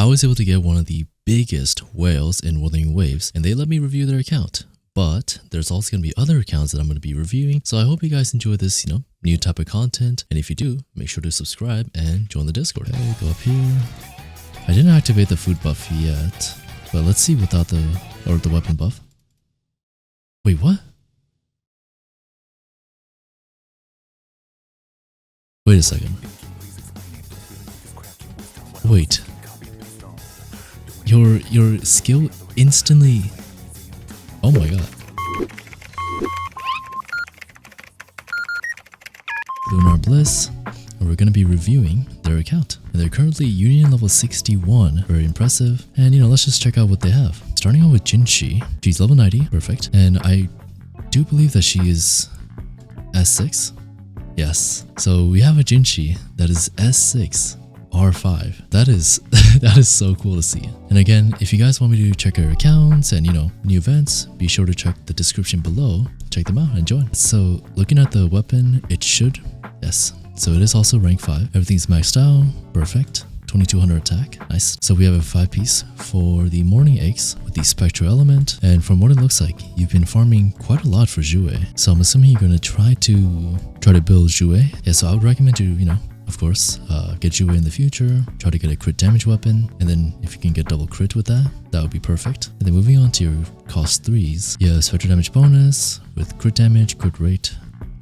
I was able to get one of the biggest whales in Wuthering Waves, and they let me review their account. But there's also going to be other accounts that I'm going to be reviewing. So I hope you guys enjoy this, new type of content. And if you do, make sure to subscribe and join the Discord. Okay, go up here. I didn't activate the food buff yet, but let's see without the weapon buff. Wait, what? Wait a second. Wait. Your skill instantly... Oh my god. Lunar Bliss, and we're going to be reviewing their account. And they're currently Union level 61, very impressive. And let's just check out what they have. Starting out with Jinshi, she's level 90, perfect. And I do believe that she is S6. Yes. So we have a Jinshi that is S6. R5. That is so cool to see. And again, if you guys want me to check our accounts and new events, be sure to check the description below. Check them out and join. So looking at the weapon, it should, yes. So it is also rank 5. Everything's maxed out. Perfect. 2200 attack. Nice. So we have a 5-piece for the morning eggs with the spectral element. And from what it looks like, you've been farming quite a lot for Jouet. So I'm assuming you're going to try to build Jouet. Yeah, so I would recommend you, of course, get Jouet in the future, try to get a crit damage weapon, and then if you can get double crit with that, that would be perfect. And then moving on to your cost 3s, you have spectral damage bonus with crit damage, crit rate,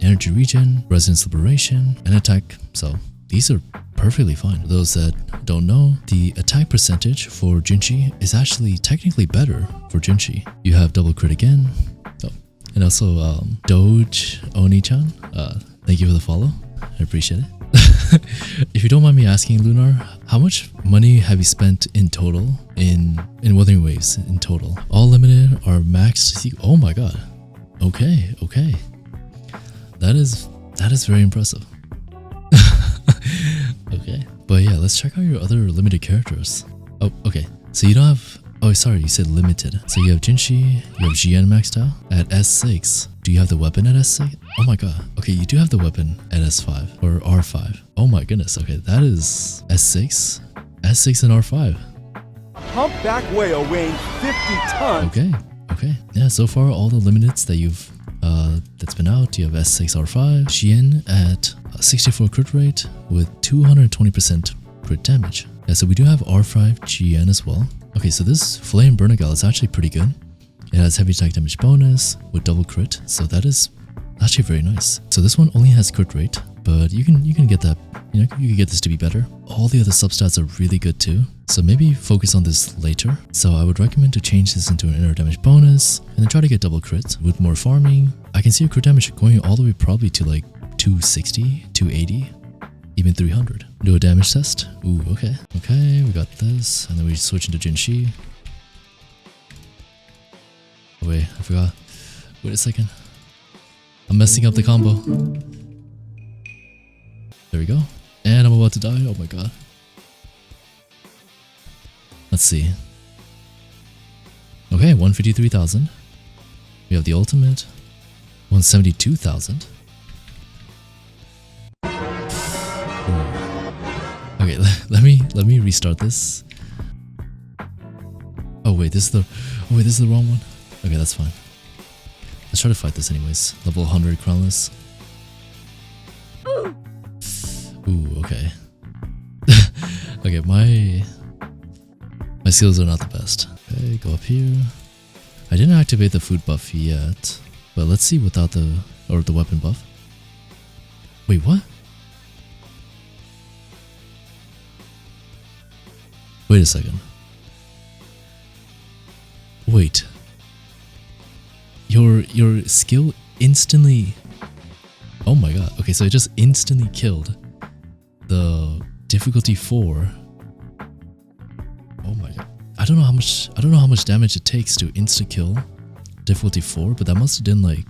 energy regen, resistance liberation, and attack. So these are perfectly fine. For those that don't know, the attack percentage for Jinshi is actually technically better for Jinshi. You have double crit again. Oh, and also Doge Oni-chan, thank you for the follow. I appreciate it. If you don't mind me asking, Lunar, how much money have you spent in total in Wuthering Waves in total? All limited or maxed? Oh my god. Okay. That is very impressive. Okay. But yeah, let's check out your other limited characters. Oh, okay. So you don't have... Oh, sorry, you said limited. So you have Jinshi, you have GN maxed out at S6. Do you have the weapon at S6? Oh my god. Okay, you do have the weapon at S5 or R5. Oh my goodness. Okay, that is S6, S6 and R5. Humpback whale weighing 50 tons. Okay. Yeah, so far all the limiteds that you've that's been out, you have S6, R5, GN at 64 crit rate with 220% crit damage. Yeah, so we do have R5 GN as well. Okay, so this Flame Bernagal is actually pretty good. It has heavy attack damage bonus with double crit, so that is actually very nice. So this one only has crit rate, but you can get that, you can get this to be better. All the other substats are really good too, so maybe focus on this later. So I would recommend to change this into an inner damage bonus, and then try to get double crit with more farming. I can see your crit damage going all the way probably to like 260, 280, even 300. Do a damage test. Ooh, okay. Okay, we got this, and then we switch into Jinshi. Oh, wait, I forgot. Wait a second. I'm messing up the combo. There we go. And I'm about to die. Oh my god. Let's see. Okay, 153,000. We have the ultimate. 172,000. Okay, let me restart this. Oh wait, this is the wrong one. Okay, that's fine. Let's try to fight this anyways. Level 100 crownless. Ooh, okay. Okay, my skills are not the best. Okay, go up here. I didn't activate the food buff yet, but let's see without the weapon buff. Wait, what? Wait a second. Wait. Your skill instantly... Oh my god. Okay, so it just instantly killed the difficulty 4. Oh my god. I don't know how much damage it takes to insta kill difficulty 4, but that must have done like...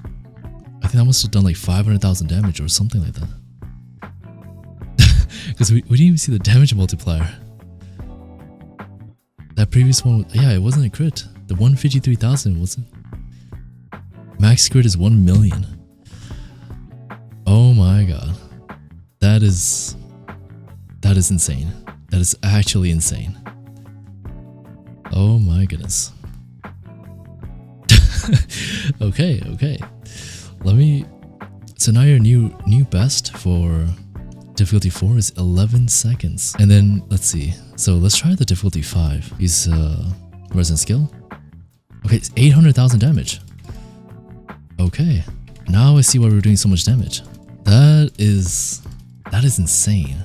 I think that must have done like 500,000 damage or something like that. Because we didn't even see the damage multiplier. That previous one, yeah, it wasn't a crit. The 153,000 wasn't. Max crit is 1 million. Oh my god. That is insane. That is actually insane. Oh my goodness. Okay. Let me. So now your new best for difficulty 4 is 11 seconds. And then let's see. So let's try the difficulty 5. Use resident skill. Okay, it's 800,000 damage. Okay. Now I see why we're doing so much damage. That is insane.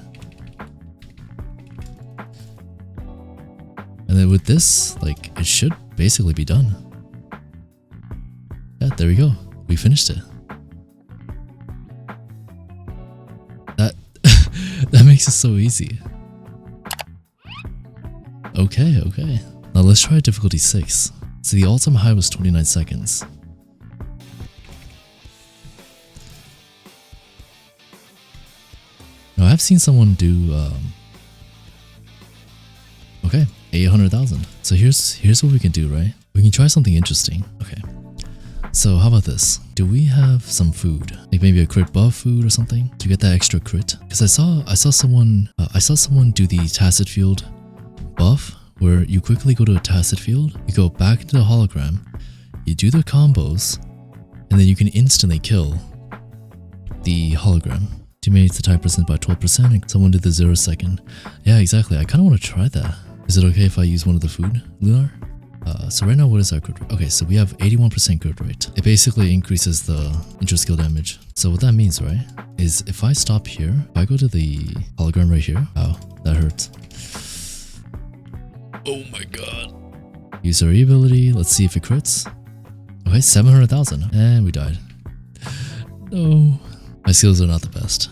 And then with this, like, it should basically be done. Yeah, there we go. We finished it. That makes it so easy. Okay. Now let's try difficulty 6. So the all-time high was 29 seconds. Now I've seen someone do okay, 800,000. So here's what we can do, right? We can try something interesting. Okay. So how about this? Do we have some food? Like maybe a crit buff food or something to get that extra crit? Because I saw someone do the tacit field buff where you quickly go to a tacit field, you go back into the hologram, you do the combos, and then you can instantly kill the hologram. Diminishes the attack percent by 12% and someone did the 0 second. Yeah, exactly. I kind of want to try that. Is it okay if I use one of the food, Lunar? So right now, what is our crit rate? Okay, so we have 81% crit rate. It basically increases the intro skill damage. So what that means, right, is if I stop here, if I go to the hologram right here, ow, that hurts. Oh my god. Use our ability, let's see if it crits. Okay, 700,000, and we died. No. My skills are not the best.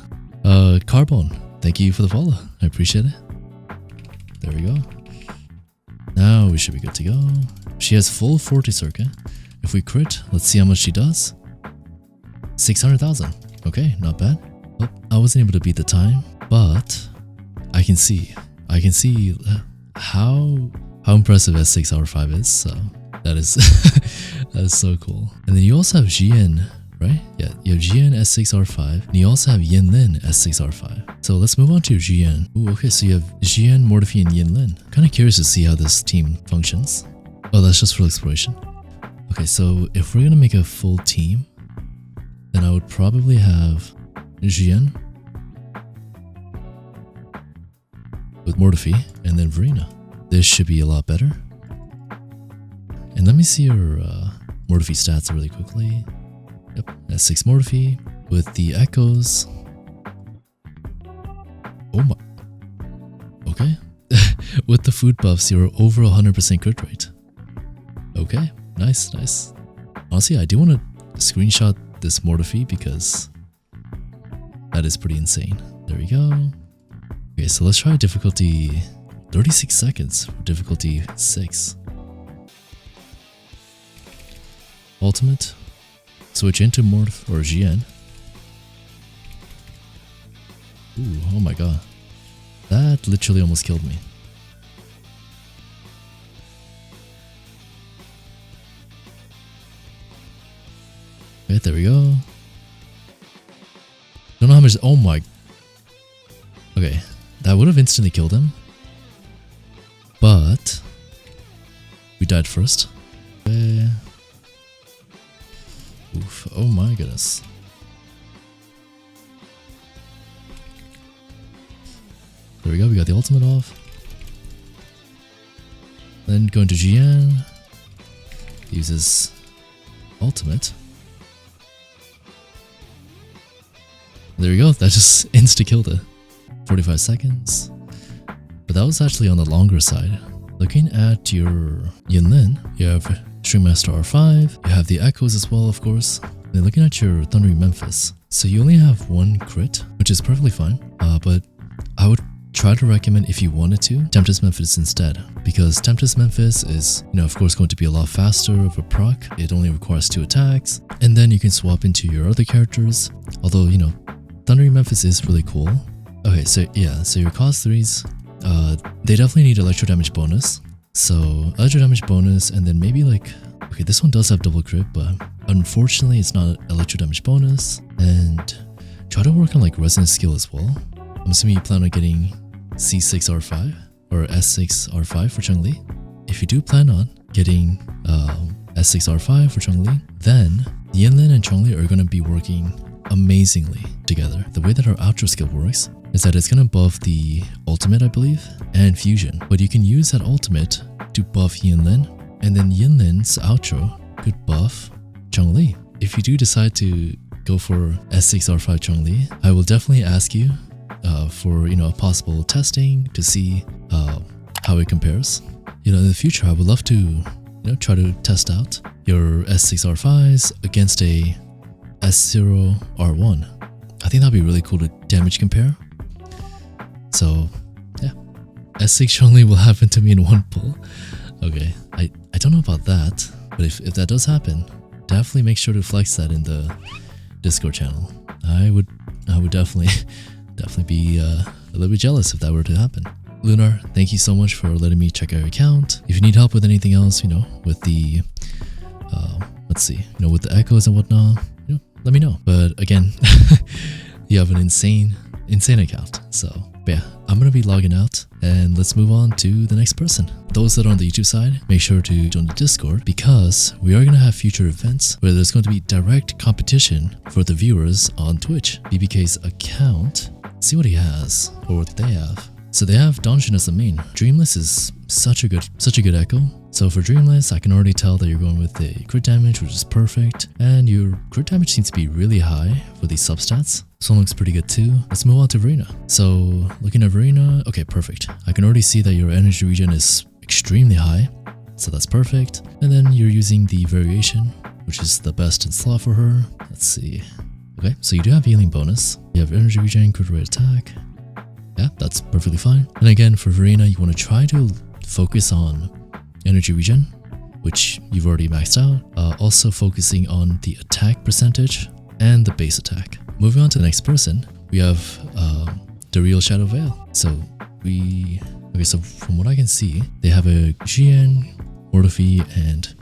Carbone, thank you for the follow. I appreciate it. There we go. Now we should be good to go. She has full 40 circuit. If we crit, let's see how much she does. 600,000. Okay, not bad. Oh, I wasn't able to beat the time, but I can see how impressive S6R5 is. So that is that is so cool. And then you also have GN, right? Yeah, you have GN S6R5, and you also have Yinlin S6R5. So let's move on to your GN. Ooh, okay, so you have GN, Mortifi, and Yinlin. Kind of curious to see how this team functions. Oh, that's just for exploration. Okay, so if we're gonna make a full team, then I would probably have GN with Mortifi and then Verena. This should be a lot better. And let me see your Mortifi stats really quickly. Yep, S6 Mortifi with the echoes. Oh my. Okay. With the food buffs, you're over 100% crit rate. Okay, nice. Honestly, I do want to screenshot this Mortifi because that is pretty insane. There we go. Okay, so let's try difficulty 36 seconds for difficulty 6. Ultimate. Switch into Morph or GN. Ooh, oh my god. That literally almost killed me. Okay, there we go. Don't know how much. Oh my. Okay, that would have instantly killed him. But we died first. Okay. Oof, oh my goodness. There we go, we got the ultimate off. Then go into GN. Uses ultimate. There we go, that just insta-killed it. 45 seconds. But that was actually on the longer side. Looking at your Yinlin, you have Stringmaster R5, you have the echoes as well, of course. Then looking at your Thundering Memphis, so you only have one crit, which is perfectly fine, but I would try to recommend, if you wanted to, Tempest Memphis instead, because Tempest Memphis is, of course going to be a lot faster of a proc. It only requires 2 attacks, and then you can swap into your other characters, although, Thundering Memphis is really cool. Okay, so yeah, so your cost 3s, they definitely need electro damage bonus. So electro damage bonus, and then maybe okay, this one does have double crit, but unfortunately it's not electro damage bonus. And try to work on resonance skill as well. I'm assuming you plan on getting C6R5 or S6R5 for Chun-Li. if you do plan on getting S6R5 for Chun-Li, then Yinlin and Chun-Li are going to be working amazingly together. The way that her outro skill works is that it's going to buff the ultimate, I believe, and fusion. But you can use that ultimate to buff Yinlin, and then Yinlin's outro could buff Chun-Li. If you do decide to go for S6R5 Chun-Li, I will definitely ask you for a possible testing to see how it compares. In the future, I would love to try to test out your S6R5s against a S0R1. I think that'd be really cool to damage compare. So yeah, S6 Chun-Li will happen to me in one pull. Okay, I don't know about that, but if that does happen, definitely make sure to flex that in the Discord channel. I would definitely be a little bit jealous if that were to happen. Lunar, thank you so much for letting me check your account. If you need help with anything else, with the with the echoes and whatnot, let me know. But again, you have an insane account. So but yeah, I'm gonna be logging out, and let's move on to the next person. Those that are on the YouTube side, make sure to join the Discord, because we are gonna have future events where there's going to be direct competition for the viewers on Twitch. BBK's account, see what he has or what they have. So they have Donjin as the main. Dreamless is such a good echo. So for Dreamless, I can already tell that you're going with a crit damage, which is perfect, and your crit damage seems to be really high for these substats. This one looks pretty good too. Let's move on to Reina. So looking at Reina, okay, perfect. I can already see that your energy regen is extremely high, so that's perfect. And then you're using the variation, which is the best in slot for her. Let's see. Okay, so you do have healing bonus. You have energy regen, crit rate attack. Yeah, that's perfectly fine. And again, for Reina, you want to try to focus on energy regen, which you've already maxed out. Also focusing on the attack percentage and the base attack. Moving on to the next person, we have the real Shadow Veil. So so from what I can see, they have a GN, Mortophy, and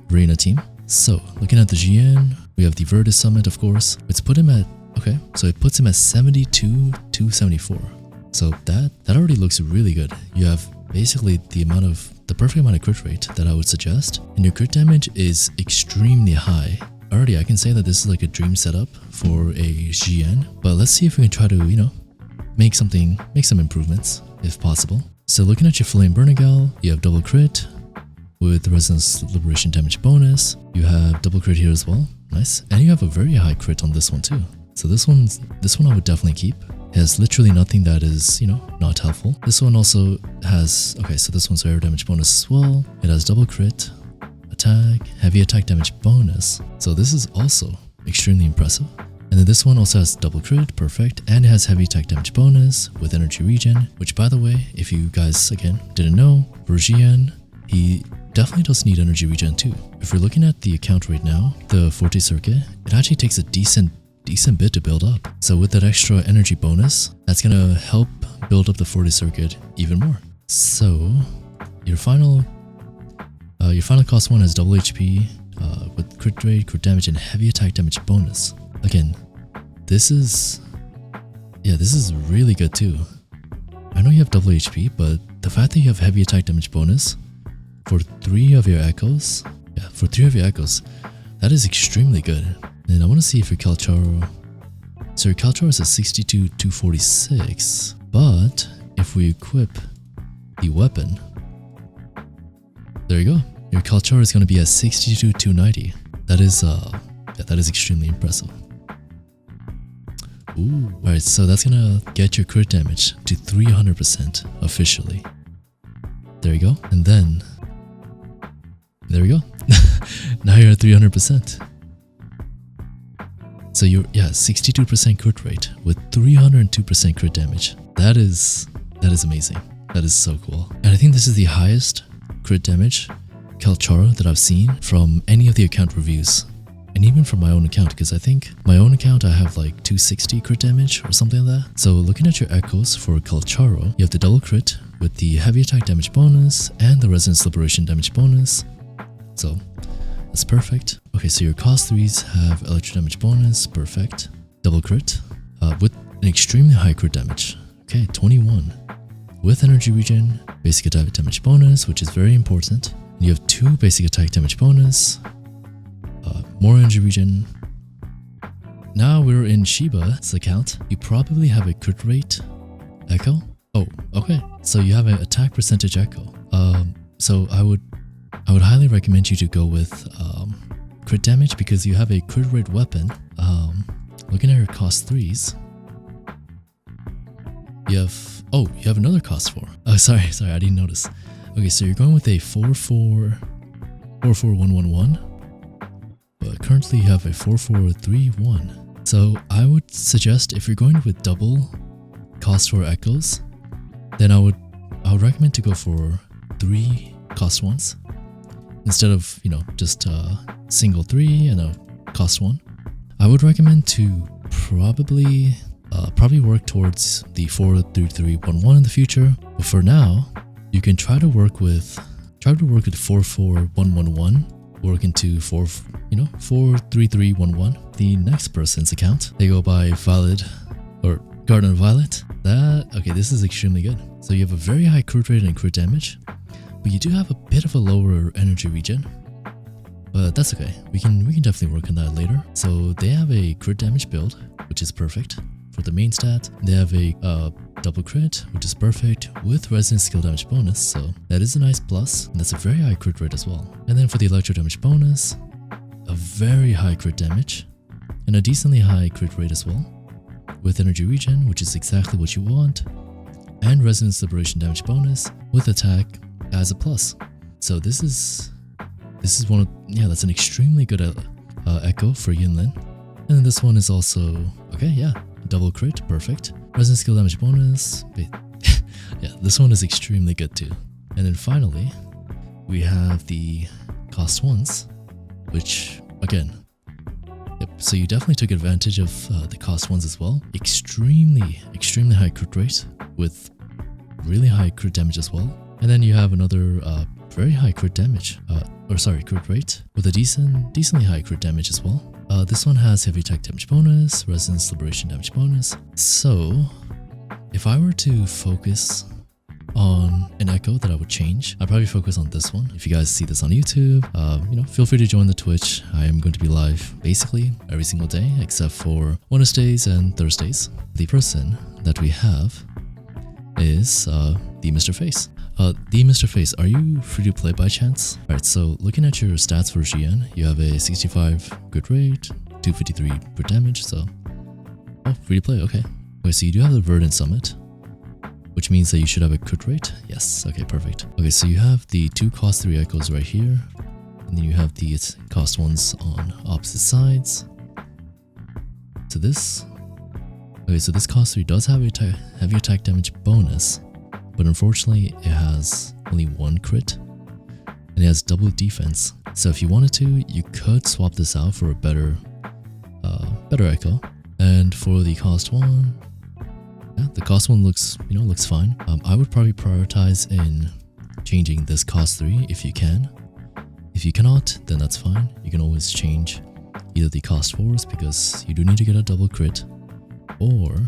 Reina team. So looking at the GN, we have the Virtus Summit, of course. It puts him at 72 to 74. So that already looks really good. You have basically the perfect amount of crit rate that I would suggest, and your crit damage is extremely high. Already I can say that this is like a dream setup for a GN, but let's see if we can try to make some improvements if possible. So looking at your Flame Bernigal, you have double crit with the Resonance Liberation damage bonus. You have double crit here as well, nice, and you have a very high crit on this one too. So this one I would definitely keep. It has literally nothing that is, not helpful. This one also has, so this one's air damage bonus as well. It has double crit, attack, heavy attack damage bonus. So this is also extremely impressive. And then this one also has double crit, perfect, and it has heavy attack damage bonus with energy regen, which by the way, if you guys, again, didn't know, for Jian, he definitely does need energy regen too. If you're looking at the account right now, the Forte Circuit, it actually takes a decent bit to build up. So with that extra energy bonus, that's gonna help build up the Forte Circuit even more. So your final cost one has double HP with crit rate, crit damage, and heavy attack damage bonus. Again, this is really good too. I know you have double HP, but the fact that you have heavy attack damage bonus for 3 of your echoes, that is extremely good. And I want to see if your Kalcharo, so your Kalcharo is a 62 to 46, but if we equip the weapon, there you go. Your Kalcharo is going to be at 62 to 90. That is extremely impressive. Ooh, alright, so that's gonna get your crit damage to 300% officially. There you go, and then there we go. Now you're at 300%. So you're 62% crit rate with 302% crit damage. That is amazing. That is so cool. And I think this is the highest crit damage Kalcharo that I've seen from any of the account reviews. And even from my own account, because I think my own account I have like 260 crit damage or something like that. So looking at your echoes for Kalcharo, you have the double crit with the heavy attack damage bonus and the Resonance Liberation damage bonus. So that's perfect. Okay, so your cost 3s have electro damage bonus, perfect. Double crit with an extremely high crit damage. Okay, 21. with energy regen, basic attack damage bonus, which is very important. You have 2 basic attack damage bonus, more energy regen. Now we're in Shiba's account. You probably have a crit rate echo. Oh, okay. So you have an attack percentage echo. So I would highly recommend you to go with crit damage because you have a crit rate weapon. Looking at your cost 3s, you have another cost 4. Oh, sorry, I didn't notice. Okay, so you're going with a 44111, but currently you have a 4431. So I would suggest if you're going with double cost 4 echoes, then I would recommend to go for 3 cost 1s instead of, you know, just single 3 and a cost 1. I would recommend to probably work towards the 43311 in the future, but for now you can try to work with 44111, work into 43311. The next person's account, they go by Violet or Garden Violet. This is extremely good. So you have a very high crit rate and crit damage, but you do have a bit of a lower energy regen. But that's okay. We can definitely work on that later. So they have a crit damage build, which is perfect for the main stat. They have a double crit, which is perfect with resonant skill damage bonus. So that is a nice plus, and that's a very high crit rate as well. And then for the electro damage bonus, a very high crit damage and a decently high crit rate as well, with energy regen, which is exactly what you want, and resonance liberation damage bonus with attack as a plus. So this is one of, that's an extremely good echo for Yinlin. And then this one is also double crit, perfect. Resonant skill damage bonus. This one is extremely good too. And then finally we have the cost 1s, which again, so you definitely took advantage of the cost 1s as well. Extremely high crit rate with really high crit damage as well. And then you have another very high crit damage, crit rate with a decently high crit damage as well. This one has heavy attack damage bonus, resonance liberation damage bonus. So if I were to focus on an echo that I would change, I'd probably focus on this one. If you guys see this on YouTube, feel free to join the Twitch. I am going to be live basically every single day except for Wednesdays and Thursdays. The person that we have is the Mr. Face. The Mr. Face, are you free to play by chance? Alright, so looking at your stats for Xian, you have a 65 crit rate, 253 per damage, so free to play, okay. Okay, so you do have the Verdant Summit, which means that you should have a crit rate. Yes, okay, perfect. Okay, so you have the 2 cost 3 echoes right here, and then you have the cost 1s on opposite sides. So this cost 3 does have a heavy attack damage bonus, but unfortunately it has only 1 crit and it has double defense. So if you wanted to, you could swap this out for a better echo. And for the cost 1, the cost 1 looks fine. I would probably prioritize in changing this cost 3 if you can. If you cannot, then that's fine. You can always change either the cost 4s because you do need to get a double crit, or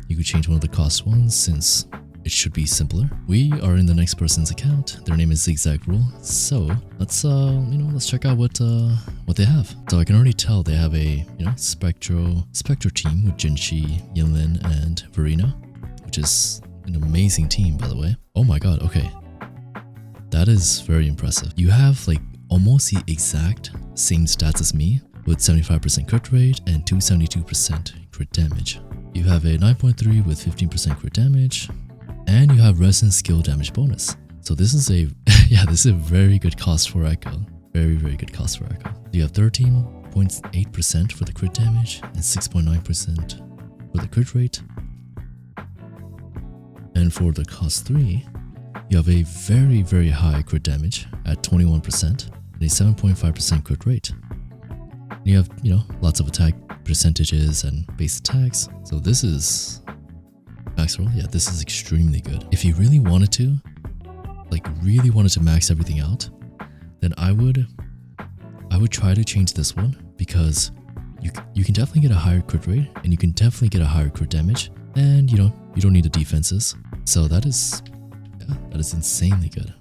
you could change one of the cost 1s since it should be simpler. We are in the next person's account. Their name is Zigzag Rule. So let's check out what they have. So I can already tell they have a Spectro team with Jinshi, Yinlin, and Verena, which is an amazing team, by the way. Oh my god, okay. That is very impressive. You have like almost the exact same stats as me with 75% crit rate and 272% crit damage. You have a 9.3 with 15% crit damage, and you have resonant skill damage bonus. So this is a very good cost for echo. Very good cost for echo. You have 13.8% for the crit damage and 6.9% for the crit rate. And for the cost 3, you have a very high crit damage at 21% and a 7.5% crit rate. And you have lots of attack percentages and base attacks. So this is max roll. Yeah, this is extremely good. If you really wanted to max everything out, then I would try to change this one, because you can definitely get a higher crit rate and you can definitely get a higher crit damage, and you don't need the defenses. So that is insanely good.